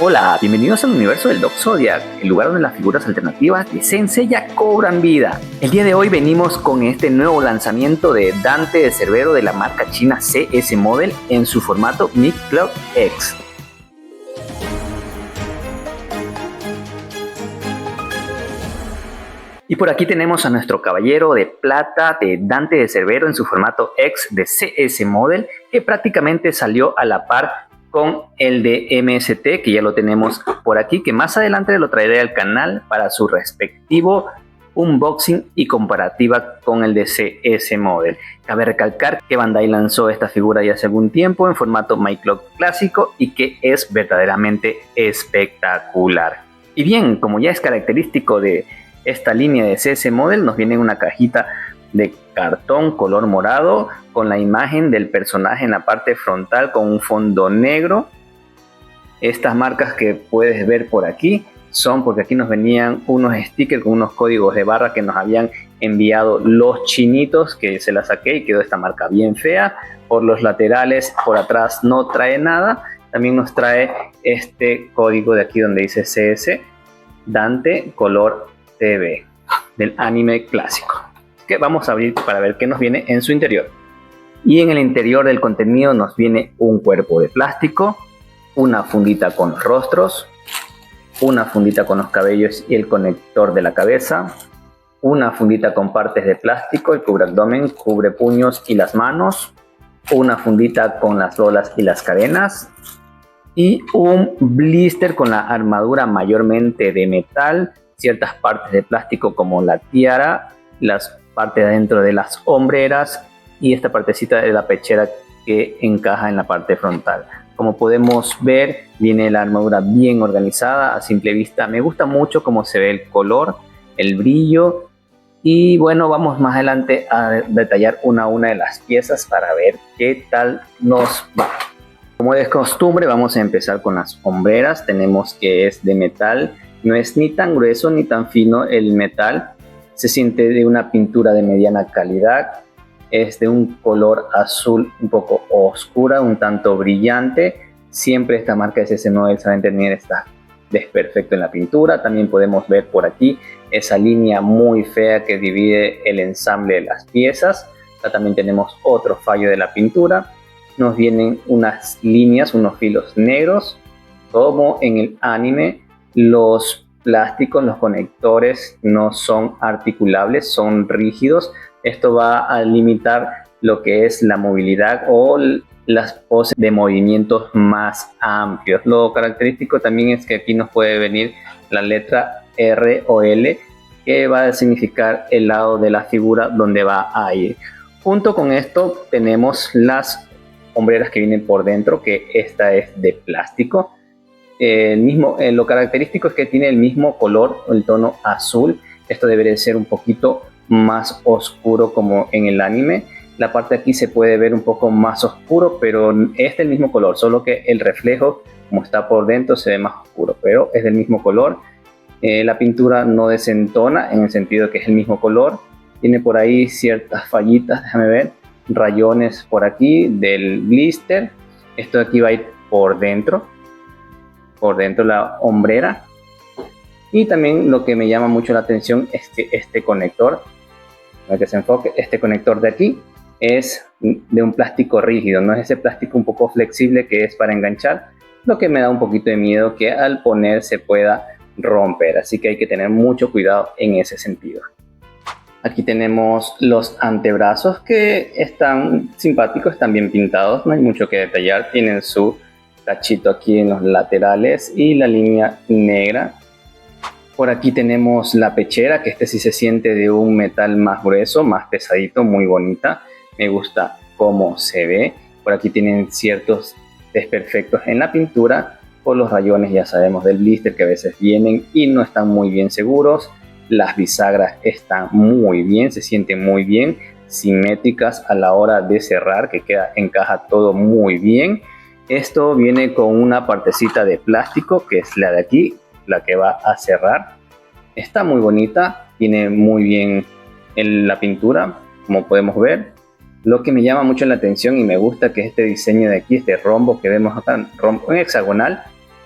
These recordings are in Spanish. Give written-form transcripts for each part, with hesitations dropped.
Hola, bienvenidos al universo del Doc Zodiac, el lugar donde las figuras alternativas de Saint Seiya cobran vida. El día de hoy venimos con este nuevo lanzamiento de Dante de Cerbero de la marca china CS Model en su formato Mid-Cloud X. Y por aquí tenemos a nuestro caballero de plata de Dante de Cerbero en su formato X de CS Model, que prácticamente salió a la par con el de MST, que ya lo tenemos por aquí, que más adelante lo traeré al canal para su respectivo unboxing y comparativa con el de CS Model. Cabe recalcar que Bandai lanzó esta figura ya hace algún tiempo en formato MyClock clásico y que es verdaderamente espectacular. Y bien, como ya es característico de esta línea de CS Model, nos viene en una cajita de cartón color morado con la imagen del personaje en la parte frontal con un fondo negro. Estas marcas que puedes ver por aquí son porque aquí nos venían unos stickers con unos códigos de barra que nos habían enviado los chinitos, que se la saqué y quedó esta marca bien fea. Por los laterales, por atrás no trae nada. También nos trae este código de aquí donde dice CS Dante Color TV del anime clásico, que vamos a abrir para ver qué nos viene en su interior. Y en el interior del contenido nos viene un cuerpo de plástico, una fundita con los rostros, una fundita con los cabellos y el conector de la cabeza, una fundita con partes de plástico, el cubre abdomen, cubre puños y las manos, una fundita con las bolas y las cadenas y un blister con la armadura mayormente de metal, ciertas partes de plástico como la tiara, las parte de adentro de las hombreras y esta partecita de la pechera que encaja en la parte frontal. Como podemos ver, viene la armadura bien organizada a simple vista. Me gusta mucho cómo se ve el color, el brillo, y bueno, vamos más adelante a detallar una a una de las piezas para ver qué tal nos va. Como es costumbre, vamos a empezar con las hombreras. Tenemos que es de metal, no es ni tan grueso ni tan fino el metal. Se siente de una pintura de mediana calidad, es de un color azul un poco oscura, un tanto brillante. Siempre esta marca de CS Model saben tener esta desperfecto en la pintura. También podemos ver por aquí esa línea muy fea que divide el ensamble de las piezas. Acá también tenemos otro fallo de la pintura. Nos vienen unas líneas, unos filos negros, como en el anime. Los plásticos, los conectores no son articulables, son rígidos. Esto va a limitar lo que es la movilidad o las poses de movimientos más amplios. Lo característico también es que aquí nos puede venir la letra R o L, que va a significar el lado de la figura donde va a ir. Junto con esto tenemos las hombreras que vienen por dentro, que esta es de plástico. Lo característico es que tiene el mismo color, el tono azul. Esto debería ser un poquito más oscuro como en el anime. La parte de aquí se puede ver un poco más oscuro, pero es del mismo color, solo que el reflejo, como está por dentro, se ve más oscuro, pero es del mismo color. La pintura no desentona en el sentido que es el mismo color. Tiene por ahí ciertas fallitas, déjame ver, rayones por aquí del blister. Esto de aquí va a ir por dentro la hombrera. Y también lo que me llama mucho la atención es que este conector, para que se enfoque, este conector de aquí es de un plástico rígido, no es ese plástico un poco flexible que es para enganchar, lo que me da un poquito de miedo que al poner se pueda romper, así que hay que tener mucho cuidado en ese sentido. Aquí tenemos los antebrazos, que están simpáticos, están bien pintados, no hay mucho que detallar, tienen su cachito aquí en los laterales y la línea negra. Por aquí tenemos la pechera, que sí se siente de un metal más grueso, más pesadito, muy bonita. Me gusta cómo se ve. Por aquí tienen ciertos desperfectos en la pintura por los rayones, ya sabemos, del blister, que a veces vienen y no están muy bien seguros. Las bisagras están muy bien, se sienten muy bien, simétricas a la hora de cerrar, que encaja todo muy bien. Esto viene con una partecita de plástico, que es la de aquí, la que va a cerrar. Está muy bonita, tiene muy bien la pintura, como podemos ver. Lo que me llama mucho la atención y me gusta que este diseño de aquí, este rombo que vemos acá, rombo en hexagonal,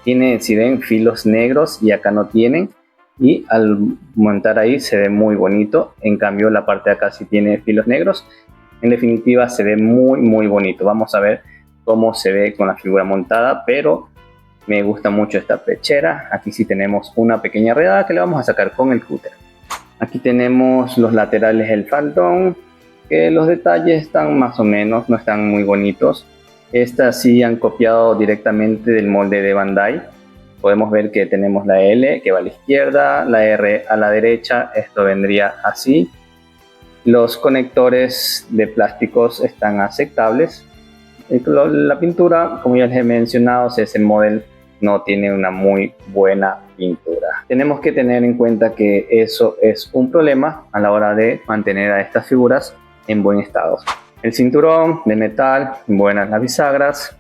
Tiene, si ven, filos negros y acá no tienen. Y al montar ahí se ve muy bonito. En cambio la parte de acá sí tiene filos negros. En definitiva se ve muy bonito. Vamos a ver cómo se ve con la figura montada, pero me gusta mucho esta pechera. Aquí sí tenemos una pequeña redada que le vamos a sacar con el cúter. Aquí tenemos los laterales del faldón, que los detalles están más o menos, no están muy bonitos. Estas sí han copiado directamente del molde de Bandai. Podemos ver que tenemos la L que va a la izquierda, la R a la derecha, esto vendría así. Los conectores de plásticos están aceptables. La pintura, como ya les he mencionado, ese modelo no tiene una muy buena pintura. Tenemos que tener en cuenta que eso es un problema a la hora de mantener a estas figuras en buen estado. El cinturón de metal, buenas las bisagras.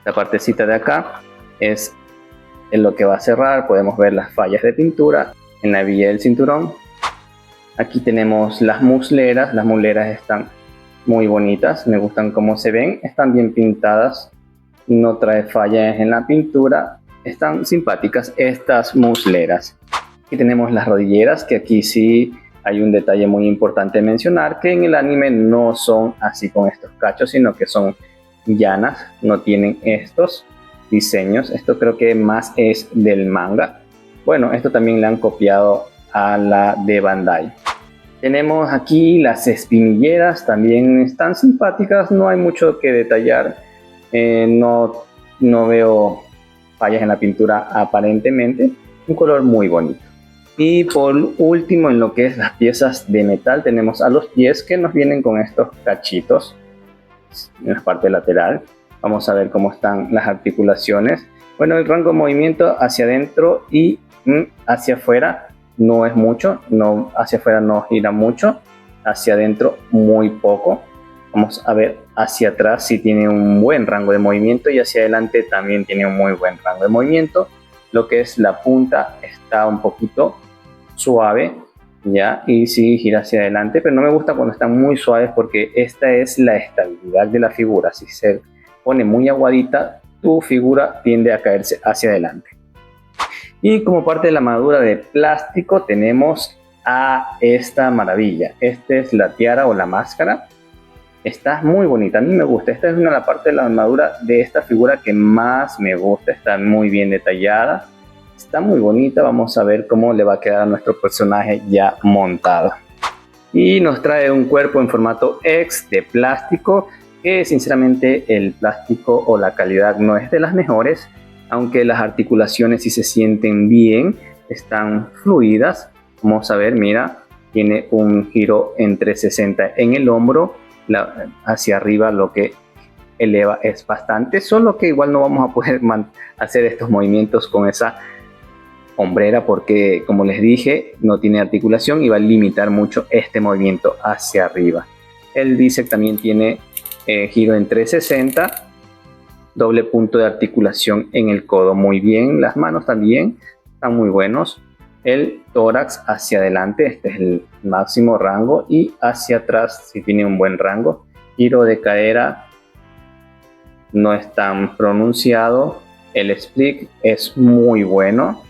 La partecita de acá es lo que va a cerrar. Podemos ver las fallas de pintura en la villa del cinturón. Aquí tenemos las musleras. Las musleras están muy bonitas, me gustan cómo se ven, están bien pintadas, no trae fallas en la pintura, están simpáticas estas musleras. Aquí tenemos las rodilleras, que aquí sí hay un detalle muy importante mencionar, que en el anime no son así con estos cachos, sino que son llanas, no tienen estos diseños. Esto creo que más es del manga. Bueno, esto también le han copiado a la de Bandai. Tenemos aquí las espinilleras, también están simpáticas, no hay mucho que detallar, no veo fallas en la pintura aparentemente, un color muy bonito. Y por último, en lo que es las piezas de metal, tenemos a los pies que nos vienen con estos cachitos en la parte lateral. Vamos a ver cómo están las articulaciones. Bueno, el rango de movimiento hacia adentro y hacia afuera no es mucho, no, hacia afuera no gira mucho, hacia adentro muy poco. Vamos a ver hacia atrás si tiene un buen rango de movimiento y hacia adelante también tiene un muy buen rango de movimiento. Lo que es la punta está un poquito suave, ya, y sí gira hacia adelante, pero no me gusta cuando están muy suaves porque esta es la estabilidad de la figura. Si se pone muy aguadita, tu figura tiende a caerse hacia adelante. Y como parte de la armadura de plástico tenemos a esta maravilla. Esta es la tiara o la máscara. Está muy bonita, a mí me gusta. Esta es una de las partes de la armadura de esta figura que más me gusta. Está muy bien detallada. Está muy bonita. Vamos a ver cómo le va a quedar a nuestro personaje ya montado. Y nos trae un cuerpo en formato X de plástico, que sinceramente el plástico o la calidad no es de las mejores, aunque las articulaciones sí se sienten bien, están fluidas. Vamos a ver, mira, tiene un giro en 360 en el hombro, hacia arriba lo que eleva es bastante, solo que igual no vamos a poder hacer estos movimientos con esa hombrera porque, como les dije, no tiene articulación y va a limitar mucho este movimiento hacia arriba. El bíceps también tiene giro en 360, doble punto de articulación en el codo, muy bien. Las manos también están muy buenos. El tórax hacia adelante, este es el máximo rango, y hacia atrás sí tiene un buen rango. Giro de cadera no es tan pronunciado. El split es muy bueno.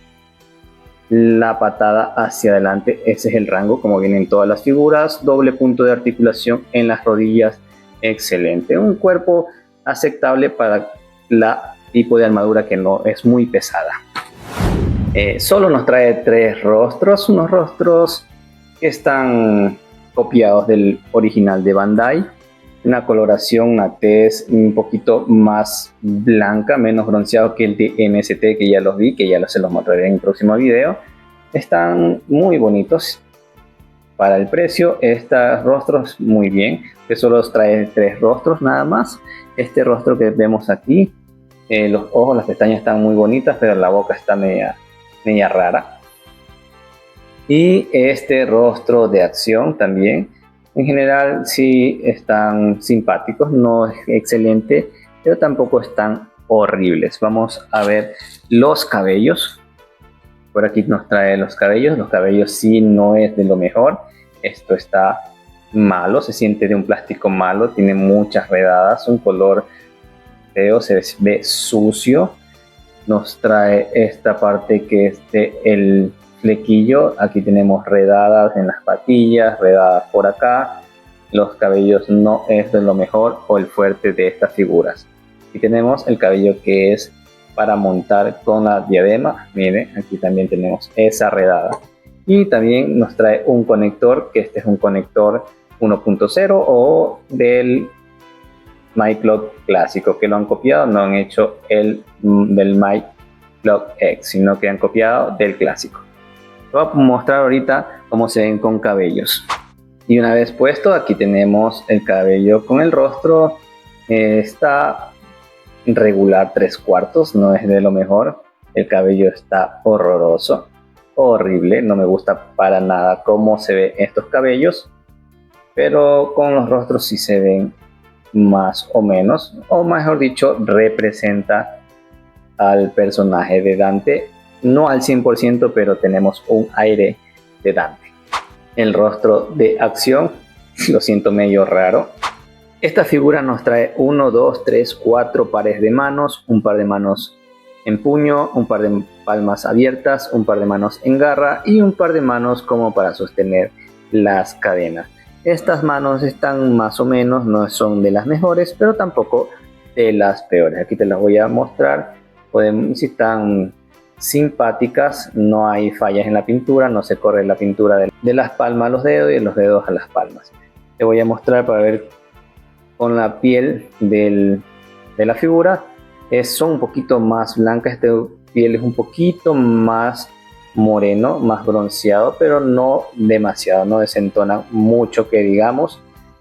La patada hacia adelante, ese es el rango como vienen todas las figuras. Doble punto de articulación en las rodillas, excelente. Un cuerpo aceptable para la tipo de armadura que no es muy pesada. Solo nos trae 3 rostros, unos rostros que están copiados del original de Bandai. Una coloración, una tez un poquito más blanca, menos bronceado que el de MST, que ya los vi, que ya se los mostraré en el próximo video. Están muy bonitos. Para el precio, estos rostros muy bien, que solo trae 3 rostros nada más. Este rostro que vemos aquí, los ojos, las pestañas están muy bonitas, pero la boca está media rara. Y este rostro de acción también, en general sí están simpáticos, no es excelente, pero tampoco están horribles. Vamos a ver los cabellos. Por aquí nos trae los cabellos sí no es de lo mejor. Esto está malo, se siente de un plástico malo, tiene muchas redadas, un color feo, se ve sucio. nos trae esta parte que es el flequillo. Aquí tenemos redadas en las patillas, redadas por acá. Los cabellos no es de lo mejor o el fuerte de estas figuras. Y tenemos el cabello que es para montar con la diadema. Miren, aquí también tenemos esa redada. Y también nos trae un conector, que este es un conector 1.0 o del MyClock clásico, que lo han copiado, no han hecho el del MyClock X, sino que han copiado del clásico. Voy a mostrar ahorita cómo se ven con cabellos. Y una vez puesto, aquí tenemos el cabello con el rostro. Está regular 3/4, no es de lo mejor. El cabello está horroroso, horrible, no me gusta para nada cómo se ven estos cabellos. Pero con los rostros sí se ven más o menos, o mejor dicho, representa al personaje de Dante, no al 100%, pero tenemos un aire de Dante. El rostro de acción, lo siento, medio raro. Esta figura nos trae 1, 2, 3, 4 pares de manos, un par de manos en puño, un par de palmas abiertas, un par de manos en garra y un par de manos como para sostener las cadenas. Estas manos están más o menos, no son de las mejores, pero tampoco de las peores. Aquí te las voy a mostrar. Si están simpáticas, no hay fallas en la pintura, no se corre la pintura de las palmas a los dedos y de los dedos a las palmas. Te voy a mostrar para ver con la piel de la figura. Son un poquito más blancas, esta piel es un poquito más moreno, más bronceado, pero no demasiado, no desentona mucho que digamos,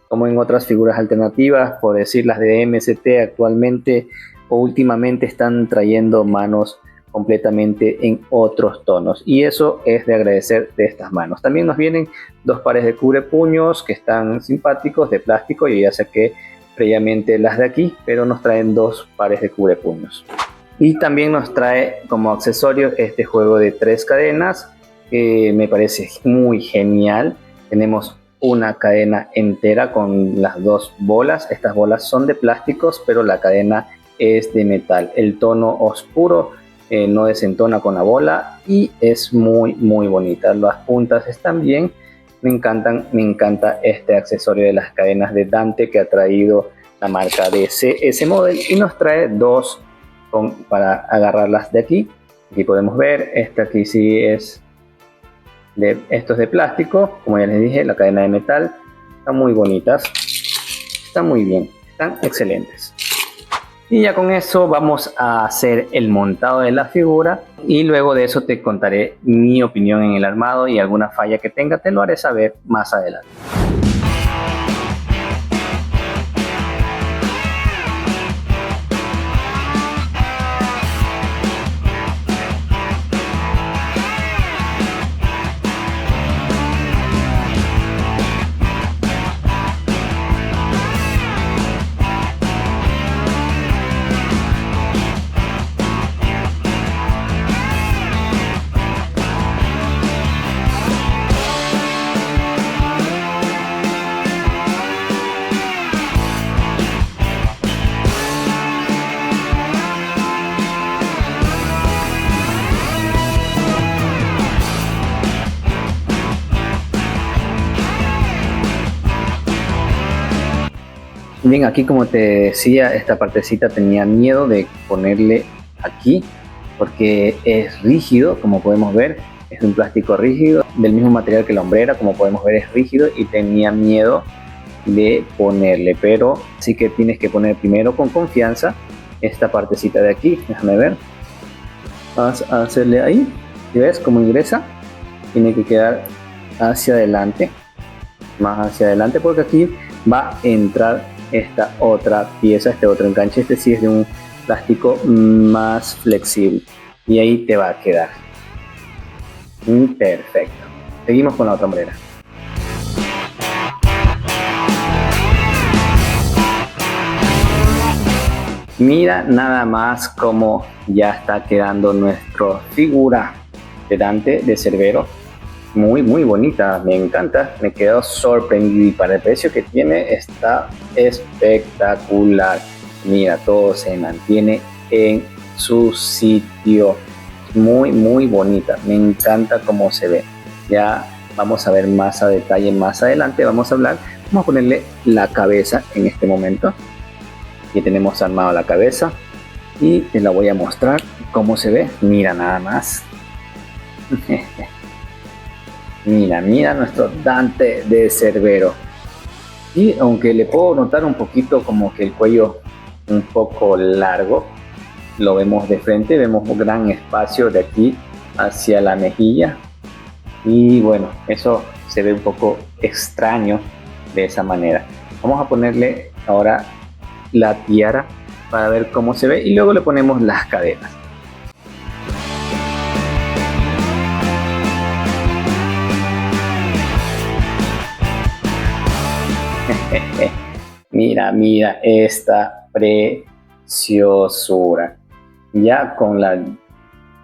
como en otras figuras alternativas, por decir las de MST actualmente o últimamente están trayendo manos completamente en otros tonos, y eso es de agradecer de estas manos. También nos vienen 2 pares de cubrepuños que están simpáticos, de plástico. Yo ya saqué previamente las de aquí, pero nos traen 2 pares de cubrepuños. Y también nos trae como accesorio este juego de 3 cadenas, que me parece muy genial. Tenemos una cadena entera con las 2 bolas. Estas bolas son de plásticos, pero la cadena es de metal. El tono oscuro no desentona con la bola y es muy bonita. Las puntas están bien. Me encanta este accesorio de las cadenas de Dante que ha traído la marca de CS Model, y nos trae 2 para agarrarlas de aquí. Aquí podemos ver, esta aquí sí es esto es de plástico, como ya les dije, la cadena de metal. Están muy bonitas, están muy bien, están excelentes. Y ya con eso vamos a hacer el montado de la figura, y luego de eso te contaré mi opinión en el armado, y alguna falla que tenga te lo haré saber más adelante. Bien, aquí como te decía, esta partecita tenía miedo de ponerle aquí porque es rígido, como podemos ver, es un plástico rígido, del mismo material que la hombrera, como podemos ver es rígido, y tenía miedo de ponerle, pero sí que tienes que poner primero con confianza esta partecita de aquí. Déjame ver, vas a hacerle ahí, ¿y ves cómo ingresa? Tiene que quedar hacia adelante, más hacia adelante, porque aquí va a entrar esta otra pieza, este otro enganche. Este sí es de un plástico más flexible, y ahí te va a quedar perfecto. Seguimos con la otra hombrera. Mira nada más cómo ya está quedando nuestra figura de Dante de Cerbero. Muy bonita, me encanta, me quedo sorprendido, y para el precio que tiene está espectacular. Mira, todo se mantiene en su sitio. Muy muy bonita, me encanta cómo se ve. Ya vamos a ver más a detalle más adelante. Vamos a ponerle la cabeza en este momento. Aquí tenemos armado la cabeza y te la voy a mostrar cómo se ve. Mira nada más. Mira nuestro Dante de Cerbero. Y aunque le puedo notar un poquito como que el cuello un poco largo, lo vemos de frente, vemos un gran espacio de aquí hacia la mejilla. Y bueno, eso se ve un poco extraño de esa manera. Vamos a ponerle ahora la tiara para ver cómo se ve y luego le ponemos las cadenas. Mira esta preciosura. Ya con la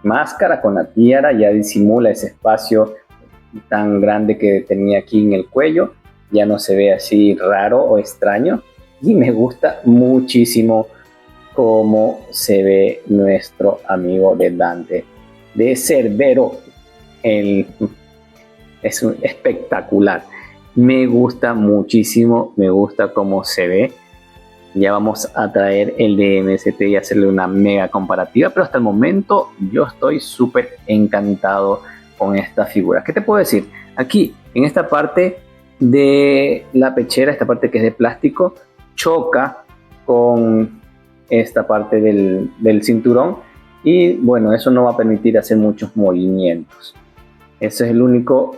máscara, con la tiara, ya disimula ese espacio tan grande que tenía aquí en el cuello. Ya no se ve así raro o extraño. Y me gusta muchísimo cómo se ve nuestro amigo de Dante de Cerbero. Es espectacular. Me gusta muchísimo, me gusta cómo se ve. Ya vamos a traer el de MST y hacerle una mega comparativa, pero hasta el momento yo estoy súper encantado con esta figura. ¿Qué te puedo decir? Aquí, en esta parte de la pechera, esta parte que es de plástico, choca con esta parte del cinturón y bueno, eso no va a permitir hacer muchos movimientos. Ese es el único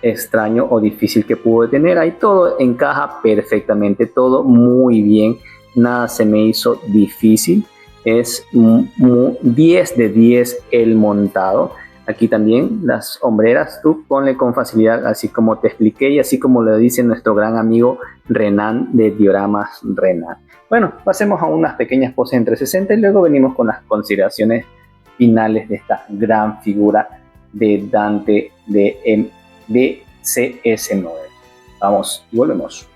extraño o difícil que pude tener. Ahí todo encaja perfectamente, todo muy bien, nada se me hizo difícil. Es 10 de 10 el montado. Aquí también las hombreras, tú ponle con facilidad, así como te expliqué y así como lo dice nuestro gran amigo Renan de Dioramas Renan. Bueno, pasemos a unas pequeñas poses en 360 y luego venimos con las consideraciones finales de esta gran figura de Dante de CS9. Vamos y volvemos.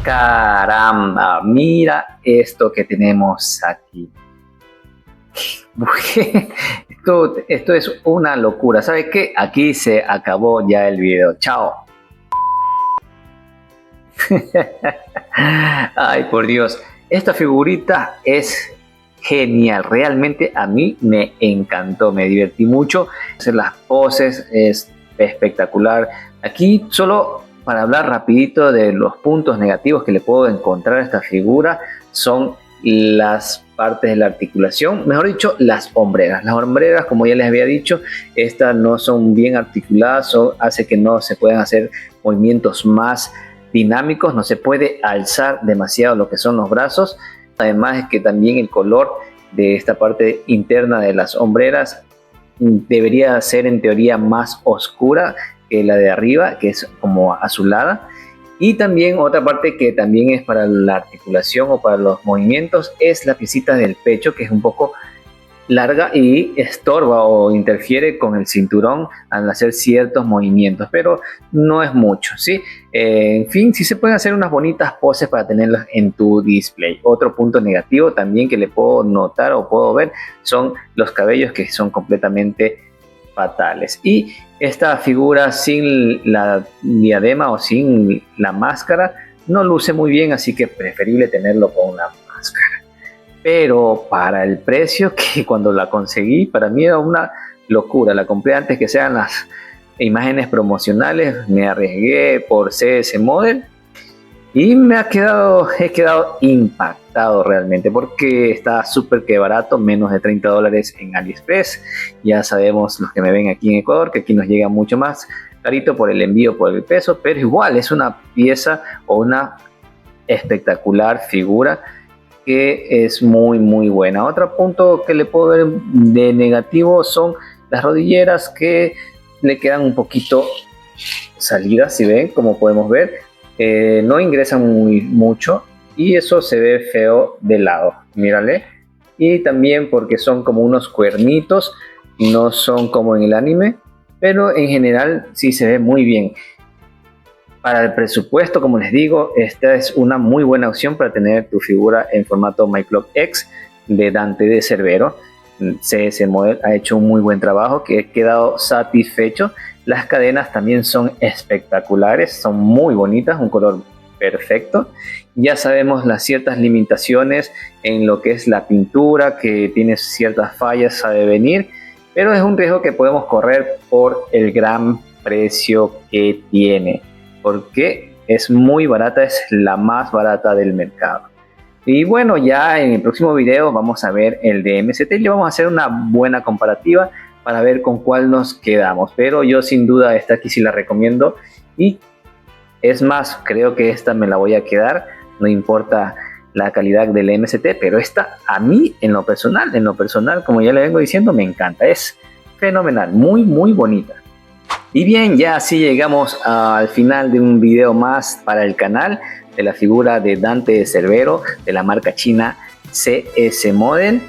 Caramba, mira esto que tenemos aquí. Esto es una locura. ¿Sabe qué? Aquí se acabó ya el video. Chao. Ay, por Dios. Esta figurita es genial. Realmente a mí me encantó. Me divertí mucho. Hacer las poses es espectacular. Aquí solo para hablar rapidito de los puntos negativos que le puedo encontrar a esta figura son las partes de la articulación, mejor dicho, las hombreras. Las hombreras, como ya les había dicho, estas no son bien articuladas, hace que no se puedan hacer movimientos más dinámicos, no se puede alzar demasiado lo que son los brazos. Además es que también el color de esta parte interna de las hombreras debería ser en teoría más oscura que la de arriba, que es como azulada. Y también otra parte que también es para la articulación o para los movimientos es la piecita del pecho, que es un poco larga y estorba o interfiere con el cinturón al hacer ciertos movimientos, pero no es mucho, ¿sí? En fin, sí se pueden hacer unas bonitas poses para tenerlas en tu display. Otro punto negativo también que le puedo notar o puedo ver son los cabellos, que son completamente fatales. Y esta figura sin la diadema o sin la máscara no luce muy bien, así que preferible tenerlo con una máscara. Pero para el precio, que cuando la conseguí, para mí era una locura. La compré antes que sean las imágenes promocionales, me arriesgué por CS Model y he quedado impactado realmente, porque está súper que barato, menos de $30 en AliExpress. Ya sabemos, los que me ven aquí en Ecuador, que aquí nos llega mucho más carito por el envío, por el peso, pero igual es una pieza o una espectacular figura que es muy buena. Otro punto que le puedo ver de negativo son las rodilleras, que le quedan un poquito salidas, si ven, como podemos ver, no ingresan mucho y eso se ve feo de lado, mírale. Y también porque son como unos cuernitos, no son como en el anime, pero en general sí se ve muy bien. Para el presupuesto, como les digo, esta es una muy buena opción para tener tu figura en formato MyClock X de Dante de Cerbero. CS Model ha hecho un muy buen trabajo, que he quedado satisfecho. Las cadenas también son espectaculares, son muy bonitas, un color perfecto. Ya sabemos las ciertas limitaciones en lo que es la pintura, que tiene ciertas fallas a devenir, pero es un riesgo que podemos correr por el gran precio que tiene, porque es muy barata, es la más barata del mercado. Y bueno, ya en el próximo video vamos a ver el de MST y vamos a hacer una buena comparativa para ver con cuál nos quedamos, pero yo sin duda esta aquí sí la recomiendo, y es más, creo que esta me la voy a quedar, no importa la calidad del MST, pero esta a mí en lo personal, como ya le vengo diciendo, me encanta, es fenomenal, muy bonita. Y bien, ya así llegamos al final de un video más para el canal de la figura de Dante de Cerbero de la marca china CS Model.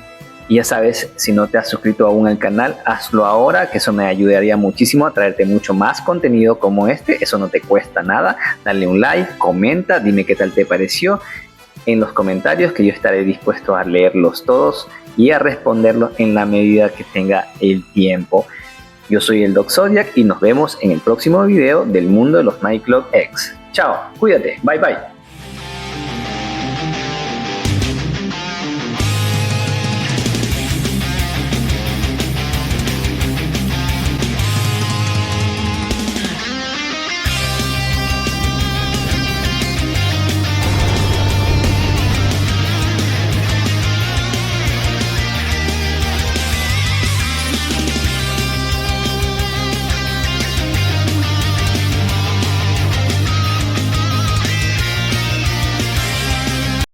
Y ya sabes, si no te has suscrito aún al canal, hazlo ahora, que eso me ayudaría muchísimo a traerte mucho más contenido como este. Eso no te cuesta nada. Dale un like, comenta, dime qué tal te pareció en los comentarios, que yo estaré dispuesto a leerlos todos y a responderlos en la medida que tenga el tiempo. Yo soy el Doc Zodiac y nos vemos en el próximo video del mundo de los MyClock X. Chao, cuídate, bye.